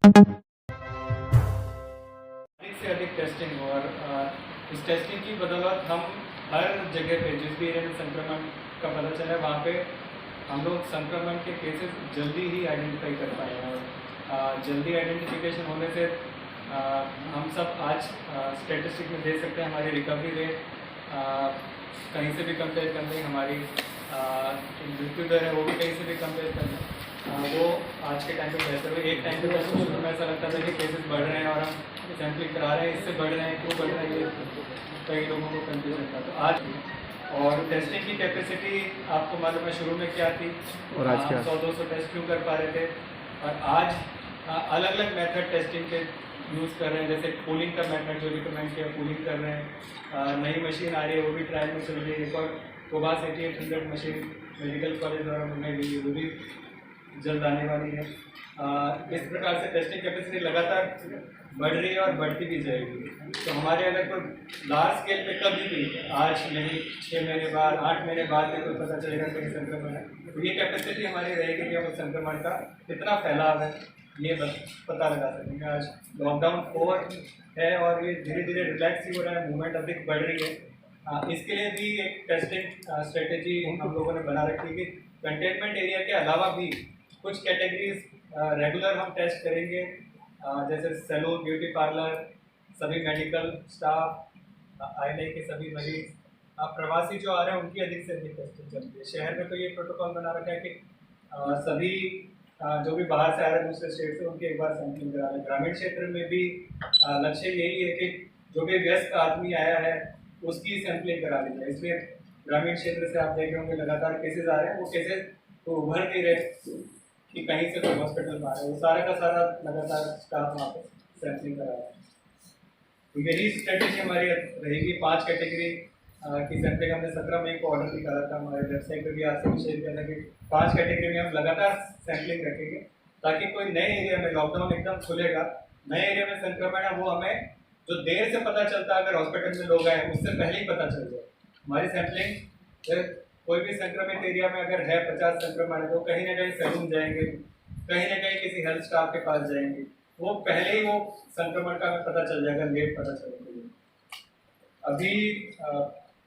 अधिक से अधिक टेस्टिंग हो और इस टेस्टिंग की बदौलत हम हर जगह पे जिस भी एरिया में संक्रमण का पता चला है वहाँ पे हम लोग संक्रमण के केसेस जल्दी ही आइडेंटिफाई कर पाए हैं और जल्दी आइडेंटिफिकेशन होने से हम सब आज स्टेटिस्टिक में देख सकते हैं हमारी रिकवरी रेट कहीं से भी कंपेयर कर लें, हमारी मृत्यु दर है वो भी कहीं से भी कंपेयर कर लें, वो आज के टाइम पे बेहतर हुई। एक टाइम पे तो शुरू में ऐसा लगता था कि केसेस बढ़ रहे हैं और हम सैम्पलिंग करा रहे हैं, इससे बढ़ रहे हैं, क्यों बढ़ रहे हैं, ये कई लोगों को कंफ्यूजन था। तो आज और टेस्टिंग की कैपेसिटी आपको मालूम है शुरू में क्या थी और आज क्या 100-200 टेस्ट क्यों कर पा रहे थे, और आज अलग अलग मेथड टेस्टिंग के यूज़ कर रहे हैं, जैसे पूलिंग का मेथड जो रिकमेंड किया पूलिंग कर रहे हैं। नई मशीन आ रही है वो भी ट्रायल में चल रही है, एक और कोबास 8800 मशीन मेडिकल कॉलेज द्वारा बनाई गई है, वो भी जल्द आने वाली है। इस प्रकार से टेस्टिंग कैपेसिटी लगातार बढ़ रही है और बढ़ती भी जाएगी। तो हमारे अगर कोई लार्ज स्केल पे कभी भी आज नहीं 6 महीने बाद 8 महीने बाद में कोई पता चलेगा कहीं संक्रमण है, तो ये कैपेसिटी हमारी रहेगी कि हम उस संक्रमण का कितना फैलाव है ये पता लगा सकेंगे। आज लॉकडाउन 4 है और ये धीरे धीरे रिलैक्स ही हो रहा है, मूवमेंट अधिक बढ़ रही है। इसके लिए भी एक टेस्टिंग स्ट्रेटेजी हम लोगों ने बना रखी है कि कंटेनमेंट एरिया के अलावा भी कुछ कैटेगरीज रेगुलर हम टेस्ट करेंगे, जैसे सैलून, ब्यूटी पार्लर, सभी मेडिकल स्टाफ, आईएनआई के सभी मरीज, प्रवासी जो आ रहे हैं उनकी अधिक से अधिक टेस्टिंग चलती है। शहर में तो ये प्रोटोकॉल बना रखा है कि सभी जो भी बाहर से आ रहे हैं दूसरे स्टेट से उनकी एक बार सैंपलिंग करा रहे हैं। ग्रामीण क्षेत्र में भी लक्ष्य यही है कि जो भी व्यस्त आदमी आया है उसकी सैंपलिंग करा ली जाए, इसलिए ग्रामीण क्षेत्र से आप देख रहे होंगे लगातार केसेस आ रहे हैं, वो केसेस तो उभर नहीं रहे कि कहीं से कोई हॉस्पिटल में आ रहा है, वो सारा का सारा लगातार स्टाफ वहाँ पर सैंपलिंग करा रहा है। तो यही स्ट्रेटेजी हमारी रहेगी। 5 कैटेगरी की सैंपलिंग हमने 17 मई को ऑर्डर भी करा था, हमारे वेबसाइट पर भी आपसे भी शेयर करना कि 5 कैटेगरी में हम लगातार सैंपलिंग रखेंगे ताकि कोई नए एरिया में लॉकडाउन एकदम खुलेगा, नए एरिया में संक्रमण है वो हमें जो देर से पता चलता है, अगर हॉस्पिटल में लोग आए उससे पहले ही पता चल जाए। हमारी सैंपलिंग कोई भी संक्रमित एरिया में अगर है 50 संक्रमण है तो कहीं ना कहीं सैलून जाएंगे, कहीं ना कहीं किसी हेल्थ स्टाफ के पास जाएंगे, वो पहले ही वो संक्रमण का हमें पता चल जाएगा, लेट पता चलेगा। अभी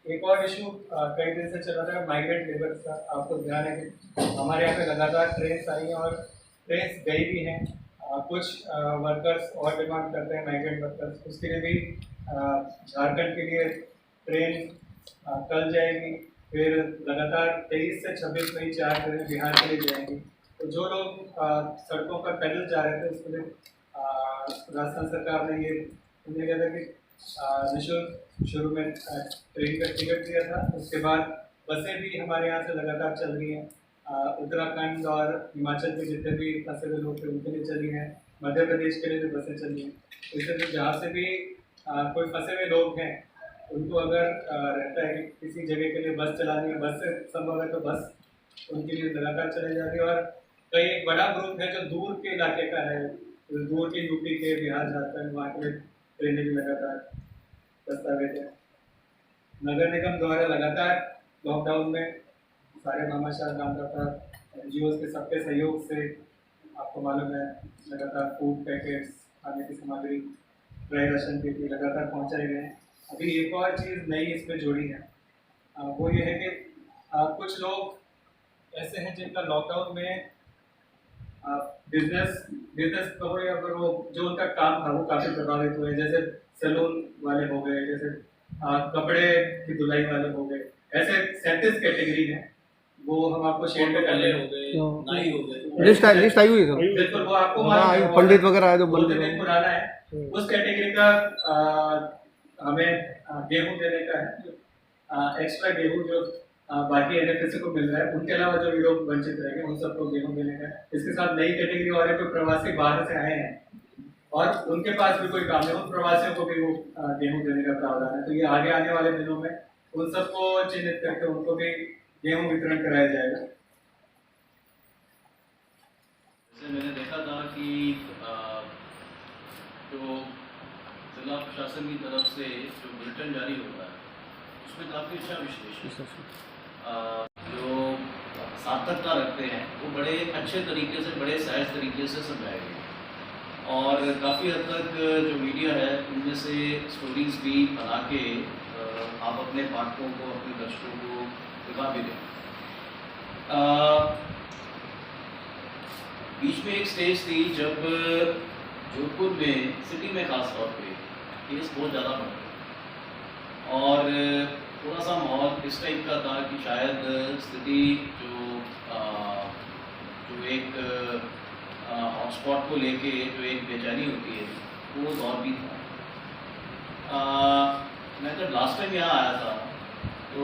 एक और इशू कई दिन से चल रहा था माइग्रेंट लेबर का, आपको ध्यान है कि हमारे यहाँ पे लगातार ट्रेन्स आई हैं और ट्रेन्स गई भी हैं। कुछ वर्कर्स और डिमांड करते हैं माइग्रेंट वर्कर्स, उसके लिए भी झारखंड के लिए ट्रेन कल जाएगी, फिर लगातार 23 से 26 मई 4 ट्रेन बिहार के लिए जाएंगी। तो जो लोग सड़कों पर पैदल जा रहे थे उसके लिए राजस्थान सरकार ने ये किया था कि निःशुल्क शुरू में ट्रेन का टिकट दिया था, उसके बाद बसें भी हमारे यहाँ से लगातार चल रही हैं। उत्तराखंड और हिमाचल के जितने भी फंसे हुए लोग थे उनके लिए चली हैं, मध्य प्रदेश के लिए भी बसें चली हैं। इससे भी जहाँ से भी कोई फंसे हुए लोग हैं उनको अगर रहता है कि किसी जगह के लिए बस चलानी है, बस से संभव है तो बस उनके लिए लगातार चले जा रही है। और कई एक बड़ा ग्रुप है जो दूर के इलाके का है, दूर के यूपी के, बिहार, झारखंड, वहाँ के लिए ट्रेनें भी लगातार दस्तावेज है। नगर निगम द्वारा लगातार लॉकडाउन में सारे भामाशाह रामदाता NGOs के सबके सहयोग से आपको मालूम है लगातार फूड पैकेट्स, खाने की सामग्री, ड्राई राशन के लिए लगातार पहुँचाए गए हैं। अभी एक और चीज़ नई इसमें जोड़ी है, वो ये है कि कुछ लोग ऐसे हैं जिनका लॉकडाउन में बिजनेस कहो या फिर वो जो उनका काम था वो काफ़ी प्रभावित हुए, जैसे सैलून वाले हो गए, जैसे कपड़े की धुलाई वाले हो गए, ऐसे 37 कैटेगरी हैं, वो हम आपको शेयर पे करने हो गए, नाई हो गए, लिस्ट आई हुई है बिल्कुल, वो आपको पंडित वगैरह आए तो पुराना है। उस कैटेगरी का हमें गेहूं देने का है, एक्स्ट्रा गेहूं जो बाकी NFSA को मिल रहा है, उनके अलावा जो लोग वंचित रहेंगे उन सबको गेहूं देने का है। इसके साथ नई कैटेगरी और है कोई प्रवासी बाहर से आए हैं और उनके पास भी कोई काम है, उन प्रवासियों को भी वो गेहूं देने का प्रावधान है। तो ये आगे आने वाले दिनों में उन सबको चिन्हित करके उनको भी गेहूं वितरण कराया जाएगा। मैंने देखा था कि जो जिला प्रशासन की तरफ से जो बुलेटिन जारी होता है उसमें काफ़ी अच्छा विश्लेषण जो सार्थकता रखते हैं वो बड़े अच्छे तरीके से, बड़े सहज तरीके से समझाए गए। और काफ़ी हद तक जो मीडिया है उनमें से स्टोरीज भी बना के आप अपने पाठकों को, अपने दर्शकों को दिखा भी दें। बीच में एक स्टेज थी जब जोधपुर में, सिटी में खास तौर पे केस बहुत ज़्यादा बढ़ गए और थोड़ा सा माहौल इस टाइप का था कि शायद स्थिति जो एक हॉटस्पॉट को लेके जो एक बेचैनी होती है वो दौर भी था। मैं जब लास्ट टाइम यहाँ आया था तो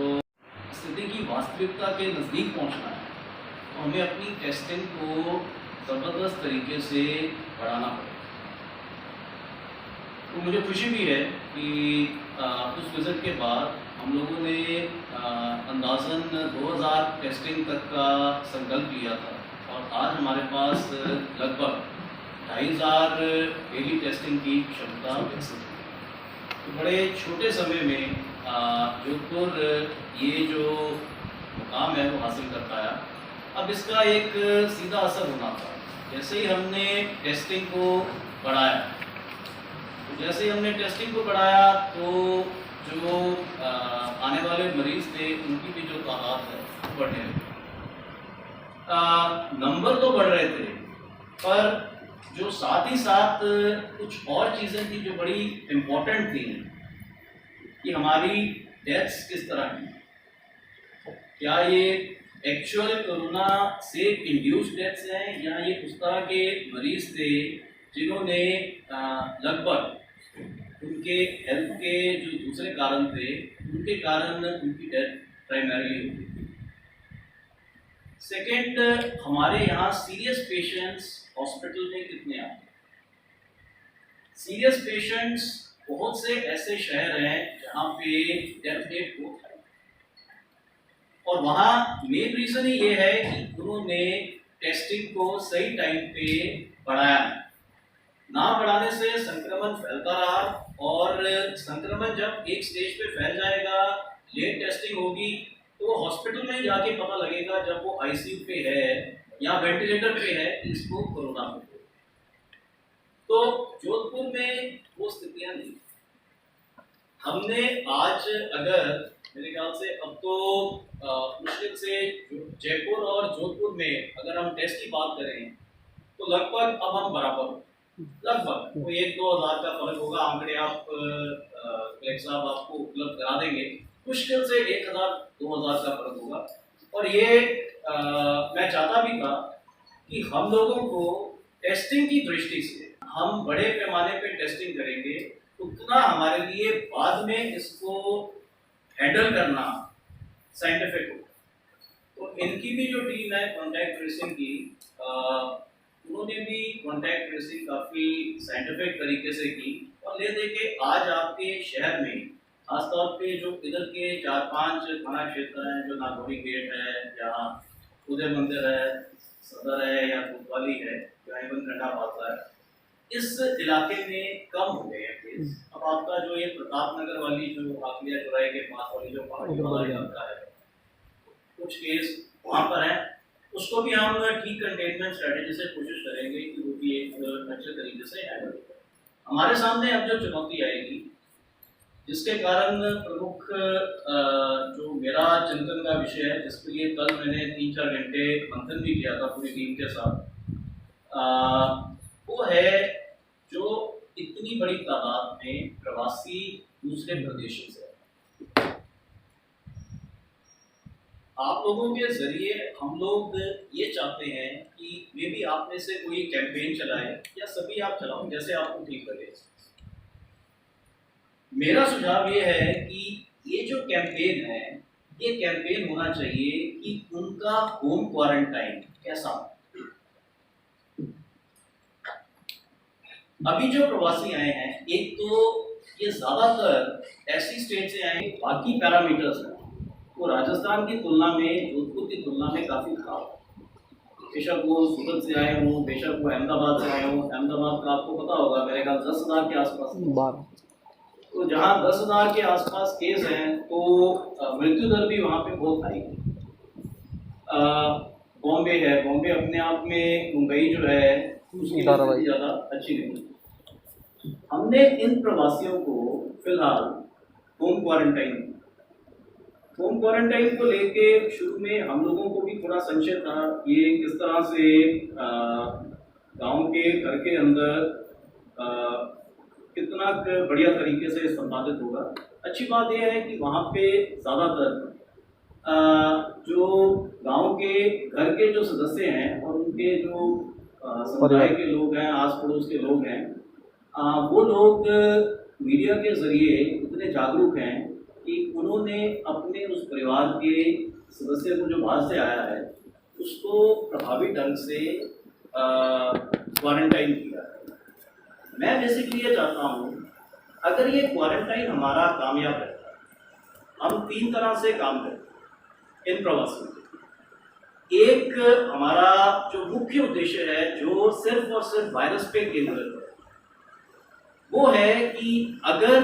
स्थिति की वास्तविकता के नज़दीक पहुँचना है तो हमें अपनी टेस्टिंग को ज़बरदस्त तरीके से बढ़ाना पड़ेगा। तो मुझे खुशी भी है कि उस विज़िट के बाद हम लोगों ने अंदाज़न 2000 टेस्टिंग तक का संकल्प लिया था और आज हमारे पास लगभग 2500 डेली टेस्टिंग की क्षमता विकसित है। तो बड़े छोटे समय में जोधपुर ये जो मुकाम है वो हासिल कर पाया। अब इसका एक सीधा असर होना था, जैसे ही हमने टेस्टिंग को बढ़ाया तो जो आने वाले मरीज थे उनकी भी जो तादाद है बढ़ने लगी। नंबर तो बढ़ रहे थे पर जो साथ ही साथ कुछ और चीज़ें थी जो बड़ी इम्पोर्टेंट थी कि हमारी डेथ्स किस तरह की, क्या ये एक्चुअल कोरोना से इंड्यूस्ड डेथ्स हैं या ये उस तरह के मरीज थे जिन्होंने लगभग उनके हेल्थ के जो दूसरे कारण थे उनके कारण उनकी डेथ प्राइमरीली हुई। सेकेंड, हमारे यहाँ सीरियस पेशेंट्स हॉस्पिटल में कितने आते हैं? सीरियस पेशेंट्स बहुत से ऐसे शहर हैं जहाँ पे डेथ रेट बहुत है और वहाँ मेन रीज़न ही ये है कि उन्होंने टेस्टिंग को सही टाइम पे बढ़ाया। ना बढ़ाने से संक्रमण फैलता रहा और संक्रमण जब एक स्टेज पे फैल जाएगा, लेट टेस्टिंग होगी तो हॉस्पिटल में जाके पता लगेगा जब वो आईसीयू पे है या वेंटिलेटर पे है कि इसको कोरोना हो। तो जोधपुर में वो स्थितियां नहीं। हमने आज अगर मेरे ख्याल से अब तो मुश्किल से जयपुर और जोधपुर में अगर हम टेस्ट की बात करें तो लगभग अब हम बराबर हो, लगभग कोई 1-2 हज़ार का फर्क होगा। आंकड़े आप कलेक्टर साहब आपको उपलब्ध करा देंगे, मुश्किल से 1000-2000 का फर्क होगा। और ये मैं चाहता भी था कि हम लोगों को टेस्टिंग की दृष्टि से हम बड़े पैमाने पे टेस्टिंग करेंगे उतना हमारे लिए बाद में इसको हैंडल करना साइंटिफिक हो। तो इनकी भी जो टीम है कॉन्टैक्ट ट्रेसिंग की, उन्होंने भी कॉन्टैक्ट ट्रेसिंग काफ़ी साइंटिफिक तरीके से की और ले दे के आज आपके शहर में खासतौर पे जो इधर के 4-5 थाना क्षेत्र हैं, जो नागौरी गेट है, जहाँ उदय मंदिर है, सदर है या कोतवाली है या इवन खंडाबाद है, इस इलाके में कम हो गए हैं केस। अब आपका जो ये प्रताप नगर वाली जो आखिया चौराहे के पास वाली जो पहाड़ी वाला इलाका है, कुछ केस वहाँ पर है, उसको भी हम ठीक कंटेनमेंट स्ट्रेटेजी से कोशिश करेंगे कि वो भी एक अच्छे तरीके से हैंडल करें। हमारे सामने अब जो चुनौती आएगी, जिसके कारण प्रमुख जो मेरा चिंतन का विषय है, जिसके लिए कल मैंने 3-4 घंटे मंथन भी किया था पूरी टीम के साथ, वो है जो इतनी बड़ी तादाद में प्रवासी दूसरे प्रदेशों से। आप लोगों के जरिए हम लोग ये चाहते हैं कि मे भी आप में से कोई कैंपेन चलाए या सभी आप चलाओ, जैसे आपको ठीक लगे। मेरा सुझाव ये है कि ये जो कैंपेन है, ये कैंपेन होना चाहिए कि उनका होम क्वारंटाइन कैसा हो। अभी जो प्रवासी आए हैं, एक तो ये ज्यादातर ऐसी स्टेट से आए, बाकी पैरामीटर्स हैं वो राजस्थान की तुलना में, जोधपुर की तुलना में काफी खराब है। बेशक वो सूरत से आए हों, बेशक वो अहमदाबाद से आए हों। अहमदाबाद का आपको पता होगा मेरे ख्याल 10,000 के आसपास, तो जहाँ 10,000 के आसपास केस हैं तो मृत्यु दर भी वहाँ पे बहुत हाई है। बॉम्बे है, बॉम्बे अपने आप में मुंबई जो है उसकी स्थिति ज़्यादा अच्छी नहीं। हमने इन प्रवासियों को फिलहाल होम क्वारंटाइन को लेके शुरू में हम लोगों को भी थोड़ा संशय था ये किस तरह से गांव के घर के अंदर कितना बढ़िया तरीके से संपादित होगा। अच्छी बात यह है कि वहाँ पे ज़्यादातर जो गांव के घर के जो सदस्य हैं और उनके जो समुदाय के लोग हैं, आस पड़ोस के लोग हैं, वो लोग मीडिया के ज़रिए इतने जागरूक हैं कि उन्होंने अपने उस परिवार के सदस्य को जो बाहर से आया है उसको प्रभावी ढंग से क्वारंटाइन किया है। मैं बेसिकली ये चाहता हूँ अगर ये क्वारंटाइन हमारा कामयाब है, हम 3 तरह से काम करें इन प्रवासियों के। एक हमारा जो मुख्य उद्देश्य है जो सिर्फ और सिर्फ वायरस पे केंद्रित है वो है कि अगर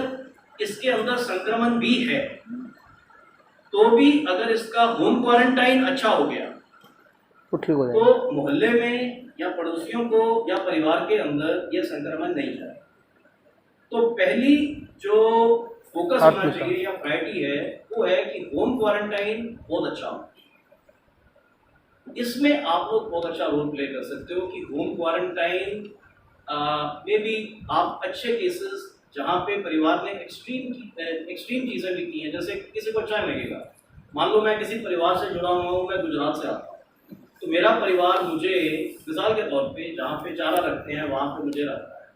इसके अंदर संक्रमण भी है तो भी अगर इसका होम क्वारंटाइन अच्छा हो गया तो मोहल्ले में या पड़ोसियों को या परिवार के अंदर यह संक्रमण नहीं जाए। तो पहली जो फोकस होना चाहिए या प्रायोरिटी है वो है कि होम क्वारंटाइन बहुत अच्छा हो। इसमें आप लोग बहुत अच्छा रोल प्ले कर सकते हो कि होम क्वारंटाइन में भी आप अच्छे केसेस जहाँ पे परिवार ने एक्सट्रीम चीज़ें भी की हैं, जैसे किसी को अच्छा लगेगा, मान लो मैं किसी परिवार से जुड़ा हुआ हूँ, मैं गुजरात से आता हूँ, तो मेरा परिवार मुझे मिसाल के तौर पे जहाँ पे चारा रखते हैं वहाँ पे मुझे रखता है।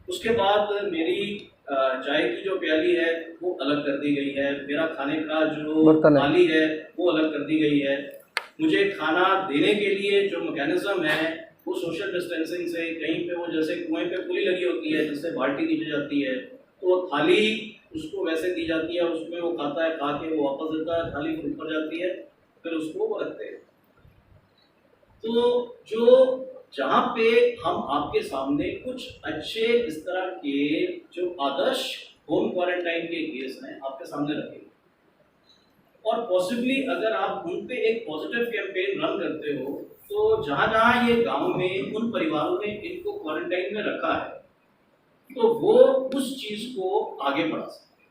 उसके बाद मेरी चाय की जो प्याली है वो अलग कर दी गई है, मेरा खाने का जो थाली है वो अलग कर दी गई है, मुझे खाना देने के लिए जो मैकेनिज्म है वो सोशल डिस्टेंसिंग से, कहीं पे वो जैसे कुएं पे पुली लगी होती है जिससे बाल्टी दी जाती है तो वो थाली उसको वैसे दी जाती है, उसमें वो खाता है, खा के वो वापस देता है, थाली ऊपर जाती है, फिर उसको वो रखते हैं। तो जो जहाँ पे हम आपके सामने कुछ अच्छे इस तरह के जो आदर्श होम क्वारंटाइन के केस हैं आपके सामने रखेंगे और पॉसिबली अगर आप उन पे एक पॉजिटिव कैंपेन रन करते हो तो जहाँ जहाँ ये गांव में उन परिवारों ने इनको क्वारंटाइन में रखा है तो वो उस चीज़ को आगे बढ़ा सकते।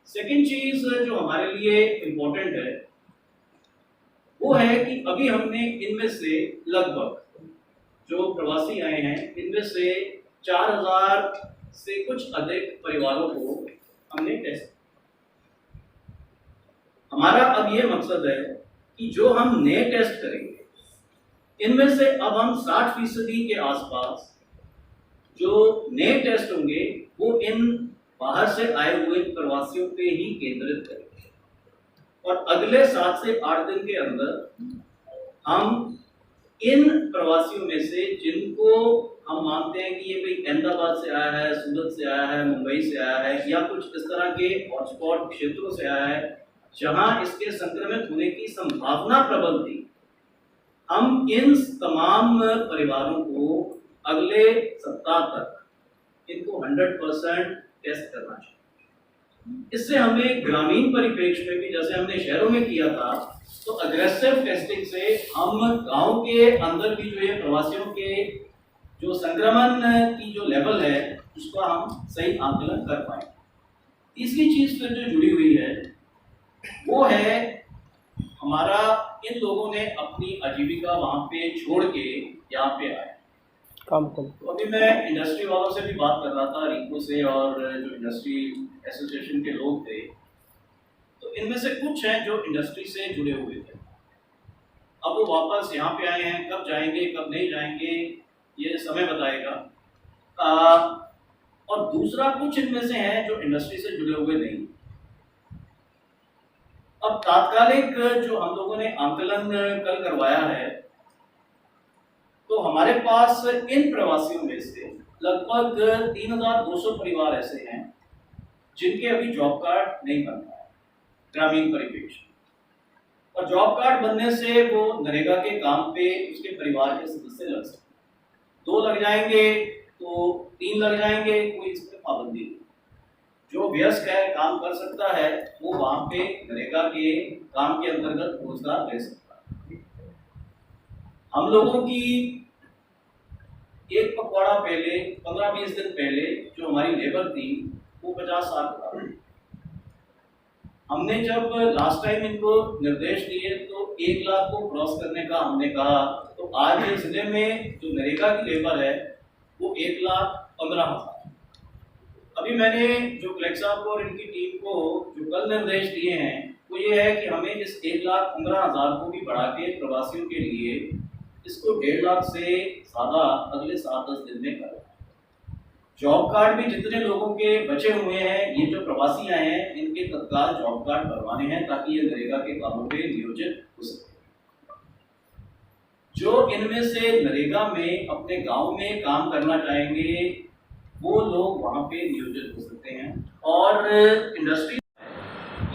सेकेंड चीज़ जो हमारे लिए इम्पोर्टेंट है वो है कि अभी हमने इनमें से लगभग जो प्रवासी आए हैं इनमें से 4000 से कुछ अधिक परिवारों को हमने टेस्ट। हमारा अब ये मकसद है कि जो हम नए टेस्ट करेंगे इनमें से अब हम 60% के आसपास जो नए टेस्ट होंगे वो इन बाहर से आए हुए प्रवासियों पे ही केंद्रित करेंगे और अगले 7 से 8 दिन के अंदर हम इन प्रवासियों में से जिनको हम मानते हैं कि ये भाई अहमदाबाद से आया है, सूरत से आया है, मुंबई से आया है या कुछ इस तरह के हॉटस्पॉट क्षेत्रों से आया है जहां इसके संक्रमित होने की संभावना प्रबल थी, हम इन तमाम परिवारों को अगले सप्ताह तक इनको 100% टेस्ट करना चाहिए। इससे हमें ग्रामीण परिप्रेक्ष्य में भी जैसे हमने शहरों में किया था तो अग्रेसिव टेस्टिंग से हम गांव के अंदर भी जो ये प्रवासियों के जो संक्रमण की जो लेवल है उसका हम सही आकलन कर पाए। तीसरी चीज फिर जो जुड़ी हुई है वो है हमारा इन लोगों ने अपनी आजीविका वहाँ पे छोड़ के यहाँ पे आए काम कर। तो अभी मैं इंडस्ट्री वालों से भी बात कर रहा था, रिको से और जो इंडस्ट्री एसोसिएशन के लोग थे, तो इनमें से कुछ हैं जो इंडस्ट्री से जुड़े हुए थे। अब वो वापस यहाँ पे आए हैं, कब जाएंगे कब नहीं जाएंगे ये समय बताएगा। और दूसरा कुछ इनमें से हैं जो इंडस्ट्री से जुड़े हुए नहीं। अब तात्कालिक जो हम लोगों ने आंकलन कल करवाया है तो हमारे पास इन प्रवासियों में से लगभग 3200 परिवार ऐसे हैं जिनके अभी जॉब कार्ड नहीं बन रहा है ग्रामीण परिप्रेक्ष्य, और जॉब कार्ड बनने से वो नरेगा के काम पे उसके परिवार के सदस्य लग सकते, 2 लग जाएंगे तो 3 लग जाएंगे, कोई इस पर पाबंदी नहीं। जो व्यस्क है काम कर सकता है वो वहाँ पे नरेगा के काम के अंतर्गत रोजगार ले सकता है। हम लोगों की एक पखवाड़ा पहले 15-20 दिन पहले जो हमारी लेबर थी वो 50-60 था। हमने जब लास्ट टाइम इनको निर्देश दिए तो 1 लाख को क्रॉस करने का हमने कहा, तो आज जिले में जो नरेगा की लेबर है वो 1,15,000। अभी मैंने जो कलेक्टर साहब को और इनकी टीम को जो कल निर्देश दिए हैं वो ये है कि हमें इस 1,15,000 को भी बढ़ा के प्रवासियों के लिए इसको 1.5 लाख से ज़्यादा अगले 7-10 दिन में करें। जॉब कार्ड भी जितने लोगों के बचे हुए हैं, ये जो प्रवासी आए हैं, इनके तत्काल जॉब कार्ड बनवाने हैं ताकि ये नरेगा के कामों पे नियोजित हो सके। जो इनमें से नरेगा में अपने गांव में काम करना चाहेंगे वो लोग वहां पे नियोजित हो सकते हैं। और इंडस्ट्री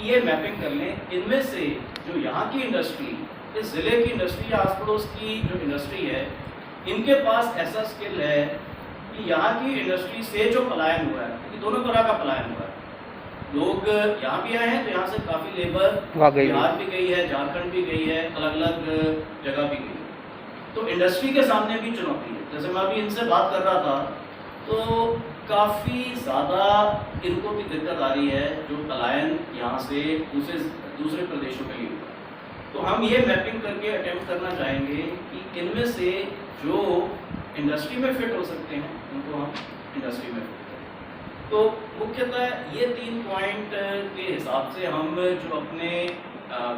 ये मैपिंग कर लें, इनमें से जो यहाँ की इंडस्ट्री, इस जिले की इंडस्ट्री या आस पड़ोस की जो इंडस्ट्री है, इनके पास ऐसा स्किल है कि यहाँ की इंडस्ट्री से जो पलायन हुआ है, कि दोनों तरह का पलायन हुआ है। लोग यहाँ भी आए हैं तो यहाँ से काफ़ी लेबर बिहार भी गई है, झारखंड भी गई है, अलग अलग जगह भी गई है। तो इंडस्ट्री के सामने भी चुनौती है। जैसे मैं अभी इनसे बात कर रहा था तो काफ़ी ज़्यादा इनको भी दिक्कत आ रही है जो पलायन यहाँ से दूसरे प्रदेशों में ही हुआ। तो हम ये मैपिंग करके अटेम्प्ट करना चाहेंगे कि इनमें से जो इंडस्ट्री में फिट हो सकते हैं उनको हम इंडस्ट्री में फिट करें। तो मुख्यतः ये 3 पॉइंट के हिसाब से हम जो अपने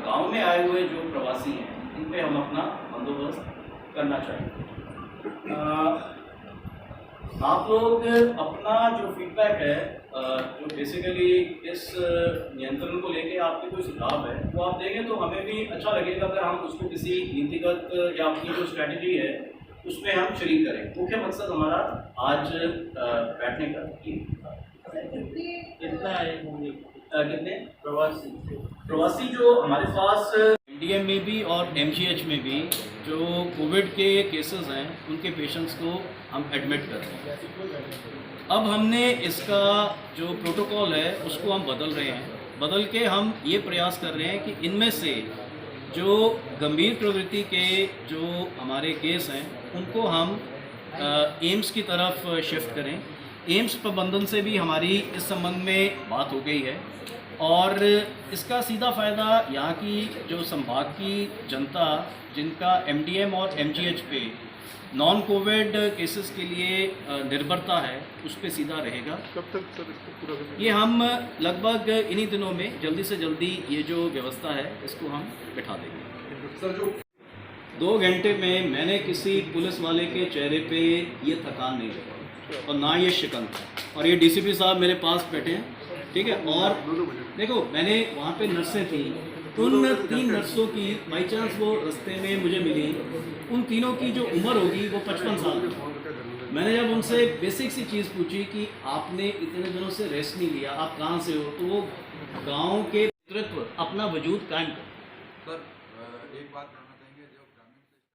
गांव में आए हुए जो प्रवासी हैं इन पे हम अपना बंदोबस्त करना चाहेंगे। आप लोग अपना जो फीडबैक है, जो बेसिकली इस नियंत्रण को लेके आपके कोई सुझाव है वो आप देंगे तो हमें भी अच्छा लगेगा अगर हम उसको किसी नीतिगत या अपनी जो स्ट्रैटेजी है उसमें हम शरीक करें। मुख्य मकसद हमारा आज बैठने का कितना है, कितने प्रवासी जो हमारे पास एमडीएम में भी और एमजीएच में भी जो कोविड के केसेस हैं उनके पेशेंट्स को हम एडमिट कर रहे हैं। अब हमने इसका जो प्रोटोकॉल है उसको हम बदल रहे हैं। बदल के हम ये प्रयास कर रहे हैं कि इनमें से जो गंभीर प्रवृत्ति के जो हमारे केस हैं उनको हम एम्स की तरफ शिफ्ट करें। एम्स प्रबंधन से भी हमारी इस संबंध में बात हो गई है और इसका सीधा फ़ायदा यहाँ की जो संभाग की जनता जिनका एमडीएम और एमजीएच पे नॉन कोविड केसेस के लिए निर्भरता है उस पर सीधा रहेगा। कब तक सर इसको पूरा करना? ये हम लगभग इन्हीं दिनों में जल्दी से जल्दी ये जो व्यवस्था है इसको हम बिठा देंगे। सर जो 2 घंटे में मैंने किसी पुलिस वाले के चेहरे पे ये थकान नहीं देखा और ना ये शिकन। और ये डीसीपी साहब मेरे पास बैठे हैं, ठीक है। और देखो मैंने वहाँ पे नर्सें थी, उन 3 नर्सों की बाई चांस वो रास्ते में मुझे मिली, उन तीनों की जो उम्र होगी वो 55 साल की। मैंने जब उनसे बेसिक सी चीज़ पूछी कि आपने इतने दिनों से रेस्ट नहीं लिया, आप कहाँ से हो, तो वो गाँव के नेतृत्व अपना वजूद कायम कर। सर एक बात